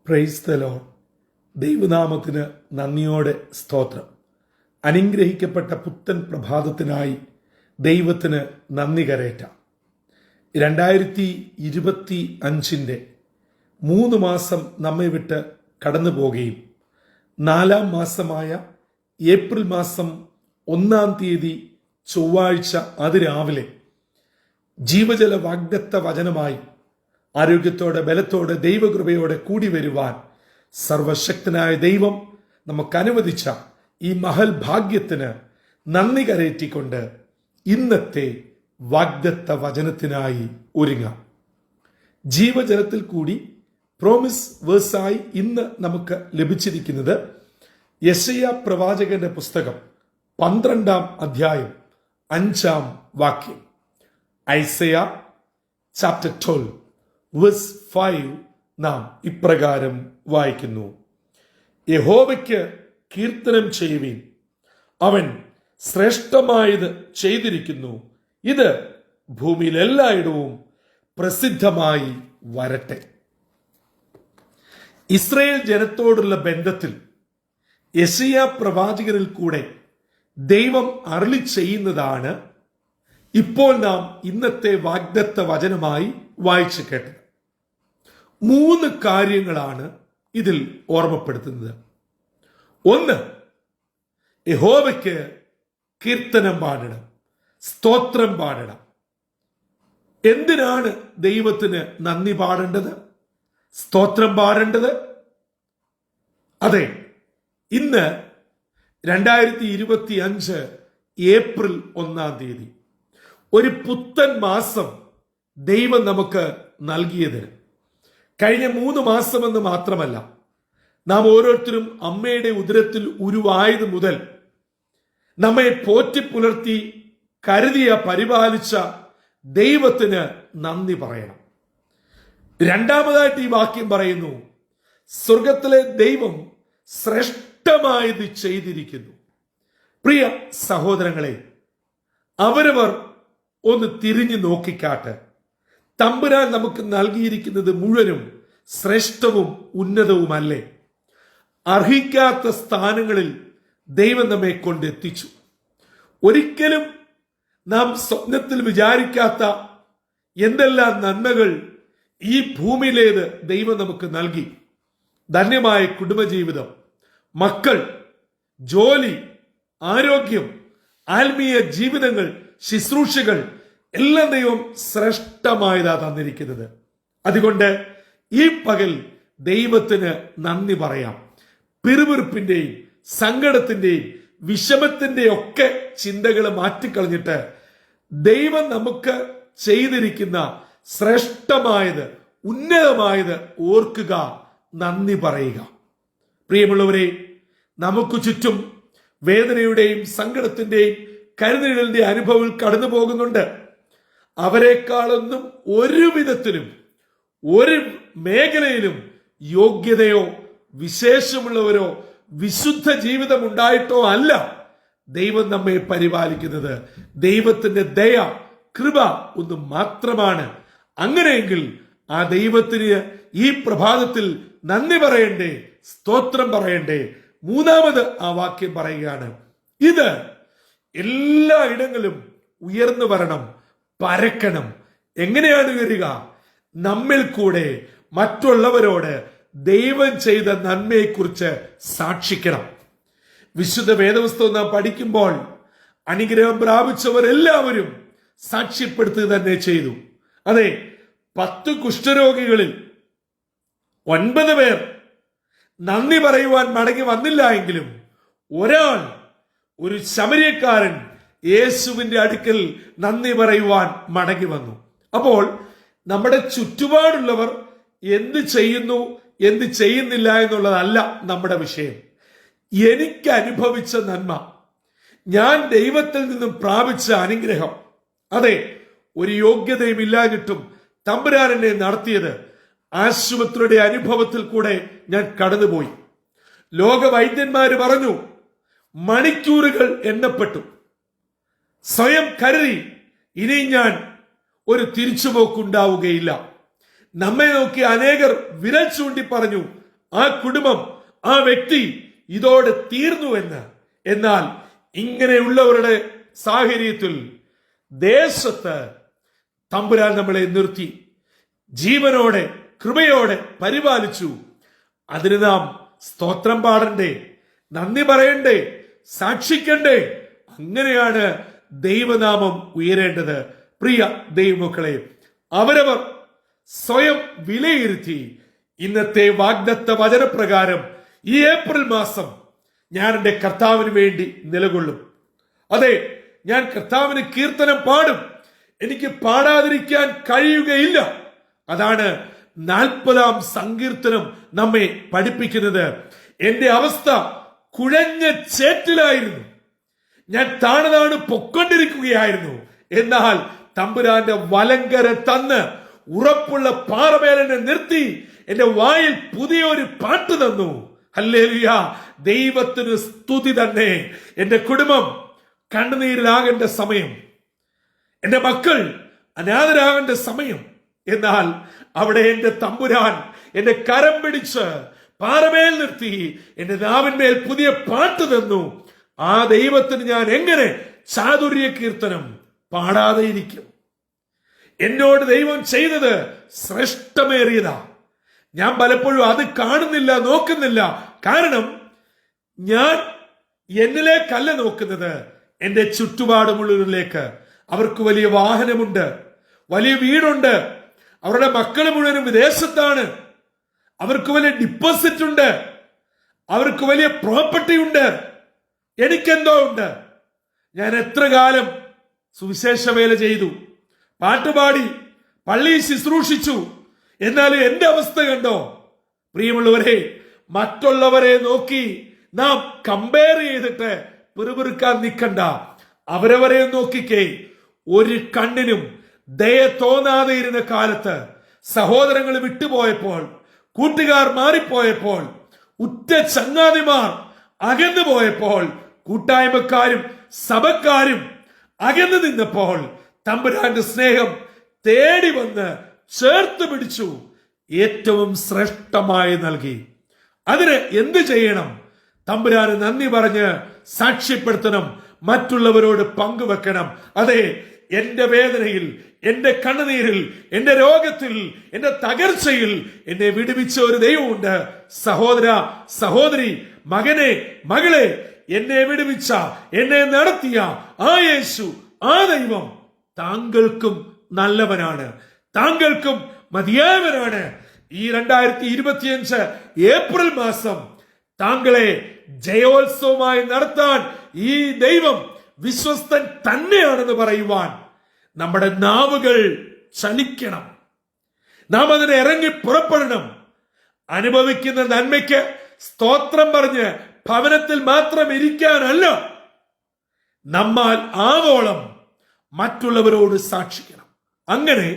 Praise the Lord. ദൈവനാമത്തിന് നന്ദിയോടെ സ്തോത്രം. അനുഗ്രഹിക്കപ്പെട്ട പുത്തൻ പ്രഭാതത്തിനായി ദൈവത്തിന് നന്ദി കരേറ്റാം. 2025 3 മാസം നമ്മെ വിട്ട് കടന്നു പോകുകയും 4-ാം മാസമായ ഏപ്രിൽ മാസം 1-ാം തീയതി ചൊവ്വാഴ്ച അതിരാവിലെ ജീവജല വാഗ്ദത്ത വചനമായി ആരോഗ്യത്തോടെ ബലത്തോടെ ദൈവകൃപയോടെ കൂടി വരുവാൻ സർവശക്തനായ ദൈവം നമുക്ക് അനുവദിച്ച ഈ മഹൽ ഭാഗ്യത്തിന് നന്ദി കരേറ്റിക്കൊണ്ട് ഇന്നത്തെ വാഗ്ദത്ത വചനത്തിനായി ഒരുങ്ങാം. ജീവജലത്തിൽ കൂടി പ്രോമിസ് വേഴ്സായി ഇന്ന് നമുക്ക് ലഭിച്ചിരിക്കുന്നത് യെശയ്യാ പ്രവാചകന്റെ പുസ്തകം 12-ാം അധ്യായം 5-ാം വാക്യം. ഐസയ ചാപ്റ്റർ 12 വേഴ്സ് 5 നാം ഇപ്രകാരം വായിക്കുന്നു: യഹോവയ്ക്ക് കീർത്തനം ചെയ്യുവീൻ, അവൻ ശ്രേഷ്ഠമായത് ചെയ്തിരിക്കുന്നു, ഇത് ഭൂമിയിൽ എല്ലായിടവും പ്രസിദ്ധമായി വരട്ടെ. ഇസ്രായേൽ ജനത്തോടുള്ള ബന്ധത്തിൽ യെശയ്യാ പ്രവാചകനിൽ കൂടെ ദൈവം അരുളി ചെയ്യുന്നതാണ് ഇപ്പോൾ നാം ഇന്നത്തെ വാഗ്ദത്ത വചനമായി വായിച്ചു കേട്ടത്. 3 കാര്യങ്ങളാണ് ഇതിൽ ഓർമ്മപ്പെടുത്തുന്നത്. 1, യഹോവയ്ക്ക് കീർത്തനം പാടണം, സ്തോത്രം പാടണം. എന്തിനാണ് ദൈവത്തിന് നന്ദി പാടേണ്ടത്, സ്തോത്രം പാടേണ്ടത്? അതെ, ഇന്ന് 2025 ഏപ്രിൽ 1-ാം തീയതി ഒരു പുത്തൻ മാസം ദൈവം നമുക്ക് നൽകിയതിന് കഴിഞ്ഞ 3 മാസമെന്ന് മാത്രമല്ല, നാം ഓരോരുത്തരും അമ്മയുടെ ഉദരത്തിൽ ഉരുവായത് മുതൽ നമ്മെ പോറ്റി പുലർത്തി കരുതിയ പരിപാലിച്ച ദൈവത്തിന് നന്ദി പറയണം. രണ്ടാമതായിട്ട് ഈ വാക്യം പറയുന്നു, സ്വർഗത്തിലെ ദൈവം ശ്രേഷ്ഠമായത് ചെയ്തിരിക്കുന്നു. പ്രിയ സഹോദരങ്ങളെ, അവരവർ ഒന്ന് തിരിഞ്ഞു നോക്കിക്കാട്ട്. തമ്പുരാൻ നമുക്ക് നൽകിയിരിക്കുന്നത് മുഴുവനും ശ്രേഷ്ഠവും ഉന്നതവുമല്ലേ? അർഹിക്കാത്ത സ്ഥാനങ്ങളിൽ ദൈവം നമ്മെ കൊണ്ടെത്തിച്ചു. ഒരിക്കലും നാം സ്വപ്നത്തിൽ വിചാരിക്കാത്ത എന്തെല്ലാം നന്മകൾ ഈ ഭൂമിയിലേത് ദൈവം നമുക്ക് നൽകി. ധന്യമായ കുടുംബജീവിതം, മക്കൾ, ജോലി, ആരോഗ്യം, ആത്മീയ ജീവിതങ്ങൾ, ശുശ്രൂഷകൾ എല്ലാം ദൈവം ശ്രേഷ്ഠമായതാ തന്നിരിക്കുന്നത്. അതുകൊണ്ട് ഈ പകൽ ദൈവത്തിന് നന്ദി പറയാം. പിറുപിറുപ്പിന്റെയും സങ്കടത്തിന്റെയും വിഷമത്തിന്റെയും ഒക്കെ ചിന്തകൾ മാറ്റിക്കളഞ്ഞിട്ട് ദൈവം നമുക്ക് ചെയ്തിരിക്കുന്ന ശ്രേഷ്ഠമായത്, ഉന്നതമായത് ഓർക്കുക, നന്ദി പറയുക. പ്രിയമുള്ളവരെ, നമുക്ക് ചുറ്റും വേദനയുടെയും സങ്കടത്തിന്റെയും കരുതലിന്റെ അനുഭവങ്ങൾ കടന്നു പോകുന്നുണ്ട്. അവരെക്കാളൊന്നും ഒരു വിധത്തിലും ഒരു മേഖലയിലും യോഗ്യതയോ വിശേഷമുള്ളവരോ വിശുദ്ധ ജീവിതം ഉണ്ടായിട്ടോ അല്ല ദൈവം നമ്മെ പരിപാലിക്കുന്നത്. ദൈവത്തിന്റെ ദയ, കൃപ ഒന്ന് മാത്രമാണ്. അങ്ങനെയെങ്കിൽ ആ ദൈവത്തിന് ഈ പ്രഭാതത്തിൽ നന്ദി പറയണ്ടേ, സ്തോത്രം പറയണ്ടേ. 3-ാമത് ആ വാക്യം പറയുകയാണ്, ഇത് എല്ലാ ഇടങ്ങളിലും ഉയർന്നു വരണം, പരക്കണം. എങ്ങനെയാണ് ഉയരുക? നമ്മിൽ കൂടെ മറ്റുള്ളവരോട് ദൈവം ചെയ്ത നന്മയെക്കുറിച്ച് സാക്ഷിക്കണം. വിശുദ്ധ വേദപുസ്തകം നാം പഠിക്കുമ്പോൾ അനുഗ്രഹം പ്രാപിച്ചവർ എല്ലാവരും സാക്ഷ്യപ്പെടുത്തുക തന്നെ ചെയ്തു. അതെ, 10 കുഷ്ഠരോഗികളിൽ 9 പേർ നന്ദി പറയുവാൻ മടങ്ങി വന്നില്ല എങ്കിലും ഒരാൾ, ഒരു ശമര്യക്കാരൻ യേശുവിന്റെ അടുക്കൽ നന്ദി പറയുവാൻ മടങ്ങി വന്നു. അപ്പോൾ നമ്മുടെ ചുറ്റുപാടുള്ളവർ എന്ത് ചെയ്യുന്നു, എന്ത് ചെയ്യുന്നില്ല എന്നുള്ളതല്ല നമ്മുടെ വിഷയം. എനിക്ക് അനുഭവിച്ച നന്മ, ഞാൻ ദൈവത്തിൽ നിന്നും പ്രാപിച്ച അനുഗ്രഹം, അതെ, ഒരു യോഗ്യതയും ഇല്ലാഞ്ഞിട്ടും തമ്പുരാൻ എന്നെ നടത്തിയത് ആശുപത്രിയുടെ അനുഭവത്തിൽ കൂടെ ഞാൻ കടന്നുപോയി. ലോക വൈദ്യന്മാര് പറഞ്ഞു, മണിക്കൂറുകൾ എണ്ണപ്പെട്ടു. സ്വയം കരുതി ഇനി ഞാൻ ഒരു തിരിച്ചുപോക്കുണ്ടാവുകയില്ല. നമ്മെ നോക്കി അനേകർ വിരൽ ചൂണ്ടി പറഞ്ഞു, ആ കുടുംബം, ആ വ്യക്തി ഇതോടെ തീർന്നുവെന്ന്. എന്നാൽ ഇങ്ങനെയുള്ളവരുടെ സാഹചര്യത്തിൽ ദേശത്ത് തമ്പുരാൻ നമ്മളെ നിർത്തി ജീവനോടെ കൃപയോടെ പരിപാലിച്ചു. അതിന് നാം സ്തോത്രം പാടണ്ടേ, നന്ദി പറയണ്ടേ, സാക്ഷിക്കണ്ടേ? അങ്ങനെയാണ് ദൈവനാമം ഉയരേണ്ടത്. പ്രിയ ദൈവമക്കളെ, അവരവർ സ്വയം വിലയിരുത്തി ഇന്നത്തെ വാഗ്ദത്ത വചനപ്രകാരം ഈ ഏപ്രിൽ മാസം ഞാൻ എൻ്റെ കർത്താവിന് വേണ്ടി നിലകൊള്ളും. അതെ, ഞാൻ കർത്താവിന് കീർത്തനം പാടും. എനിക്ക് പാടാതിരിക്കാൻ കഴിയുകയില്ല. അതാണ് 40-ാം സങ്കീർത്തനം നമ്മെ പഠിപ്പിക്കുന്നത്. എന്റെ അവസ്ഥ കുഴഞ്ഞ ചേറ്റിലായിരുന്നു, ഞാൻ താണതാണ് പൊക്കൊണ്ടിരിക്കുകയായിരുന്നു. എന്നാൽ തമ്പുരാന്റെ വലങ്കര തന്ന് ഉറപ്പുള്ള പാറമേലെന്നെ നിർത്തി എന്റെ വായിൽ പുതിയൊരു പാട്ട് തന്നു. ഹല്ലേലൂയ, ദൈവത്തിന് സ്തുതി തന്നെ. എന്റെ കുടുംബം കണ്ണുനീരിലാകേണ്ട സമയം, എന്റെ മക്കൾ അനാഥരാകേണ്ട സമയം. എന്നാൽ അവിടെ എന്റെ തമ്പുരാൻ എന്റെ കരം പിടിച്ച് പാറമേൽ നിർത്തി എന്റെ നാവിന്മേൽ പുതിയ പാട്ട് തന്നു. ആ ദൈവത്തിന് ഞാൻ എങ്ങനെ ചാതുര്യ കീർത്തനം പാടാതെ ഇരിക്കും? എന്നോട് ദൈവം ചെയ്തത് ശ്രേഷ്ഠമേറിയതാ. ഞാൻ പലപ്പോഴും അത് കാണുന്നില്ല, നോക്കുന്നില്ല. കാരണം ഞാൻ എന്നിലേക്കല്ല നോക്കുന്നത്, എന്റെ ചുറ്റുപാടുമുള്ളവരിലേക്ക്. അവർക്ക് വലിയ വാഹനമുണ്ട്, വലിയ വീടുണ്ട്, അവരുടെ മക്കൾ മുഴുവനും വിദേശത്താണ്, അവർക്ക് വലിയ ഡിപ്പോസിറ്റ് ഉണ്ട്, അവർക്ക് വലിയ പ്രോപ്പർട്ടി ഉണ്ട്. എനിക്കെന്തോ ഉണ്ട്. ഞാൻ എത്ര കാലം സുവിശേഷ വേല ചെയ്തു, പാട്ടുപാടി, പള്ളിയിൽ ശുശ്രൂഷിച്ചു. എന്നാലും എന്റെ അവസ്ഥ കണ്ടോ? പ്രിയമുള്ളവരെ, മറ്റുള്ളവരെ നോക്കി നാം കമ്പയർ ചെയ്തിട്ട് പിറുപിറുക്കാൻ നിൽക്കണ്ട. അവരവരെ നോക്കിക്കേ. ഒരു കണ്ണിനും ദയ തോന്നാതെ ഇരുന്ന കാലത്ത്, സഹോദരങ്ങൾ വിട്ടുപോയപ്പോൾ, കൂട്ടുകാർ മാറിപ്പോയപ്പോൾ, ഉറ്റ ചങ്ങാതിമാർ അകന്നു പോയപ്പോൾ, കൂട്ടായ്മക്കാരും സഭക്കാരും അകന്നു നിന്നപ്പോൾ, തമ്പുരാന്റെ സ്നേഹം തേടി വന്ന് ചേർത്ത് പിടിച്ചു, ഏറ്റവും ശ്രേഷ്ഠമായി നൽകി. അതിന് എന്ത് ചെയ്യണം? തമ്പുരാന് നന്ദി പറഞ്ഞ് സാക്ഷ്യപ്പെടുത്തണം, മറ്റുള്ളവരോട് പങ്കുവെക്കണം. അതെ, എന്റെ വേദനയിൽ, എന്റെ കണ്ണുനീരിൽ, എന്റെ രോഗത്തിൽ, എന്റെ തകർച്ചയിൽ എന്നെ വിടുവിച്ച ഒരു ദൈവമുണ്ട്. സഹോദര, സഹോദരി, മകനെ, മകളെ, എന്നെ വിടുവിച്ച, എന്നെ നടത്തിയ ആ യേശു, ആ ദൈവം താങ്കൾക്കും നല്ലവനാണ്, താങ്കൾക്കും മതിയായവനാണ്. ഈ 2025 ഏപ്രിൽ മാസം താങ്കളെ ജയോത്സവമായി നടത്താൻ ഈ ദൈവം വിശ്വസ്തൻ തന്നെയാണെന്ന് പറയുവാൻ നമ്മുടെ നാവുകൾ ചലിക്കണം. നാം അതിനെ ഇറങ്ങി പുറപ്പെടണം. അനുഭവിക്കുന്ന നന്മയ്ക്ക് സ്തോത്രം പറഞ്ഞ് ഭവനത്തിൽ മാത്രം ഇരിക്കാനല്ല, നമ്മാൽ ആവോളം മറ്റുള്ളവരോട് സാക്ഷിക്കണം. അങ്ങനെ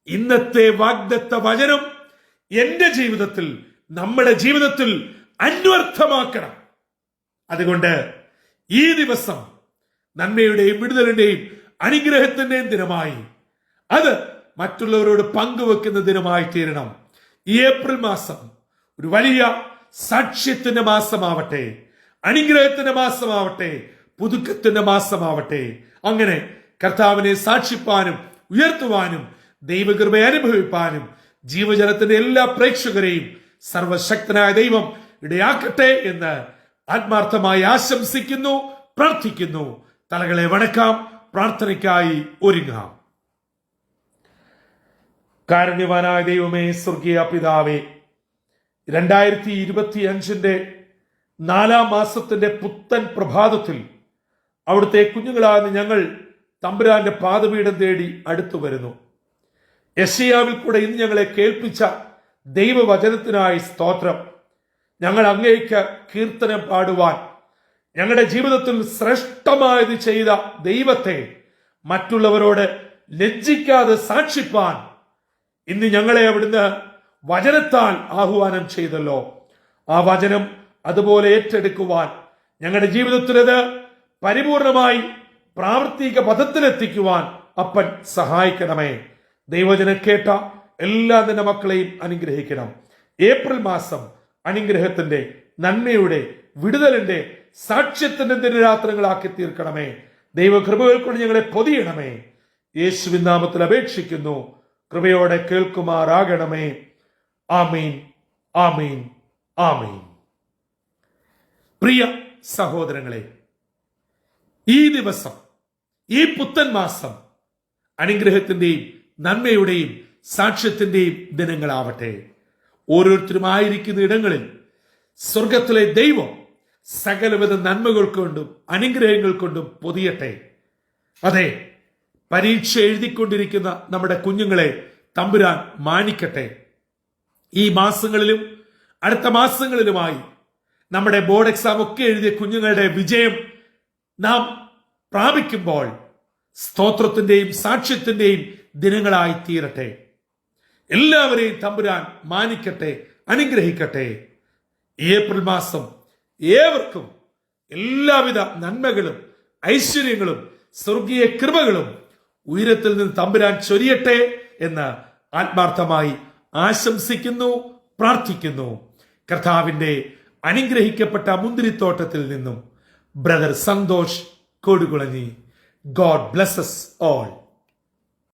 ഇന്നത്തെ വാഗ്ദത്ത വചനം എന്റെ ജീവിതത്തിൽ, നമ്മുടെ ജീവിതത്തിൽ അന്വർത്ഥമാക്കണം. അതുകൊണ്ട് ഈ ദിവസം നന്മയുടെയും വിടുതലിന്റെയും അനുഗ്രഹത്തിന്റെയും ദിനമായി, അത് മറ്റുള്ളവരോട് പങ്കുവെക്കുന്ന ദിനമായി തീരണം. ഈ ഏപ്രിൽ മാസം ഒരു വലിയ സാക്ഷ്യത്തിന്റെ മാസമാവട്ടെ, അനുഗ്രഹത്തിന്റെ മാസമാവട്ടെ, പുതുക്കത്തിന്റെ മാസമാവട്ടെ. അങ്ങനെ കർത്താവിനെ സാക്ഷിപ്പാനും ഉയർത്തുവാനും ദൈവകൃപ അനുഭവിപ്പാനും ജീവജനത്തിന്റെ എല്ലാ പ്രേക്ഷകരെയും സർവശക്തനായ ദൈവം ഇടയാക്കട്ടെ എന്ന് ആത്മാർത്ഥമായി ആശംസിക്കുന്നു, പ്രാർത്ഥിക്കുന്നു. തലകളെ വണക്കാം, പ്രാർത്ഥനയ്ക്കായി ഒരുങ്ങാം. കാരുണ്യവാനായ ദൈവമേ, സ്വർഗീയ പിതാവേ, 2025 4-ാം മാസത്തിന്റെ പുത്തൻ പ്രഭാതത്തിൽ അവിടുത്തെ കുഞ്ഞുങ്ങളാകുന്ന ഞങ്ങൾ തമ്പുരാന്റെ പാദപീഠം തേടി അടുത്തു വരുന്നു. യെശയ്യാവിൽ കൂടെ ഇന്ന് ഞങ്ങളെ കേൾപ്പിച്ച ദൈവവചനത്തിനായി സ്തോത്രം. ഞങ്ങൾ അങ്ങേക്ക് കീർത്തനം പാടുവാൻ, ഞങ്ങളുടെ ജീവിതത്തിൽ ശ്രേഷ്ഠമായത് ചെയ്ത ദൈവത്തെ മറ്റുള്ളവരോട് ലജ്ജിക്കാതെ സാക്ഷിപ്പാൻ ഇന്ന് ഞങ്ങളെ അവിടുന്ന് വചനത്താൽ ആഹ്വാനം ചെയ്തല്ലോ. ആ വചനം അതുപോലെ ഏറ്റെടുക്കുവാൻ, ഞങ്ങളുടെ ജീവിതത്തിലത് പരിപൂർണമായി പ്രാവർത്തിക പദത്തിലെത്തിക്കുവാൻ അപ്പൻ സഹായിക്കണമേ. ദൈവജനം കേട്ട എല്ലാ നിന്റെ മക്കളെയും അനുഗ്രഹിക്കണം. ഏപ്രിൽ മാസം അനുഗ്രഹത്തിന്റെ, നന്മയുടെ, വിടുതലിന്റെ, സാക്ഷ്യത്തിന്റെ ദിനരാത്രങ്ങളാക്കി തീർക്കണമേ. ദൈവകൃപകൾ കൊണ്ട് ഞങ്ങളെ പൊതിയണമേ. യേശുവിൻ നാമത്തിൽ അപേക്ഷിക്കുന്നു. കൃപയോടെ കേൾക്കുമാറാകണമേ. ആമീൻ, ആമീൻ, ആമീൻ. പ്രിയ സഹോദരങ്ങളെ, ഈ ദിവസം, ഈ പുത്തൻ മാസം അനുഗ്രഹത്തിന്റെയും നന്മയുടെയും സാക്ഷ്യത്തിന്റെയും ദിനങ്ങളാവട്ടെ. ഓരോരുത്തരുമായിരിക്കുന്ന ഇടങ്ങളിൽ സ്വർഗത്തിലെ ദൈവം സകലവിധ നന്മകൾ കൊണ്ടും അനുഗ്രഹങ്ങൾ കൊണ്ടും പൊതിയട്ടെ. അതെ, പരീക്ഷ എഴുതിക്കൊണ്ടിരിക്കുന്ന നമ്മുടെ കുഞ്ഞുങ്ങളെ തമ്പുരാൻ മാനിക്കട്ടെ. ഈ മാസങ്ങളിലും അടുത്ത മാസങ്ങളിലുമായി നമ്മുടെ ബോർഡ് എക്സാം ഒക്കെ എഴുതിയ കുഞ്ഞുങ്ങളുടെ വിജയം നാം പ്രാപിക്കുമ്പോൾ സ്തോത്രത്തിന്റെയും സാക്ഷ്യത്തിന്റെയും ദിനങ്ങളായി തീരട്ടെ. എല്ലാവരെയും തമ്പുരാൻ മാനിക്കട്ടെ, അനുഗ്രഹിക്കട്ടെ. ഏപ്രിൽ മാസം ഏവർക്കും എല്ലാവിധ നന്മകളും ഐശ്വര്യങ്ങളും സ്വർഗീയ കൃപകളും ഉയരത്തിൽ നിന്ന് തമ്പുരാൻ ചൊരിയട്ടെ എന്ന് ആത്മാർത്ഥമായി ആശംസിക്കുന്നു, പ്രാർത്ഥിക്കുന്നു. കർത്താവിന്റെ അനുഗ്രഹിക്കപ്പെട്ട മുന്തിരിത്തോട്ടത്തിൽ നിന്നും brother Santhosh Kodukulanji. God bless us all.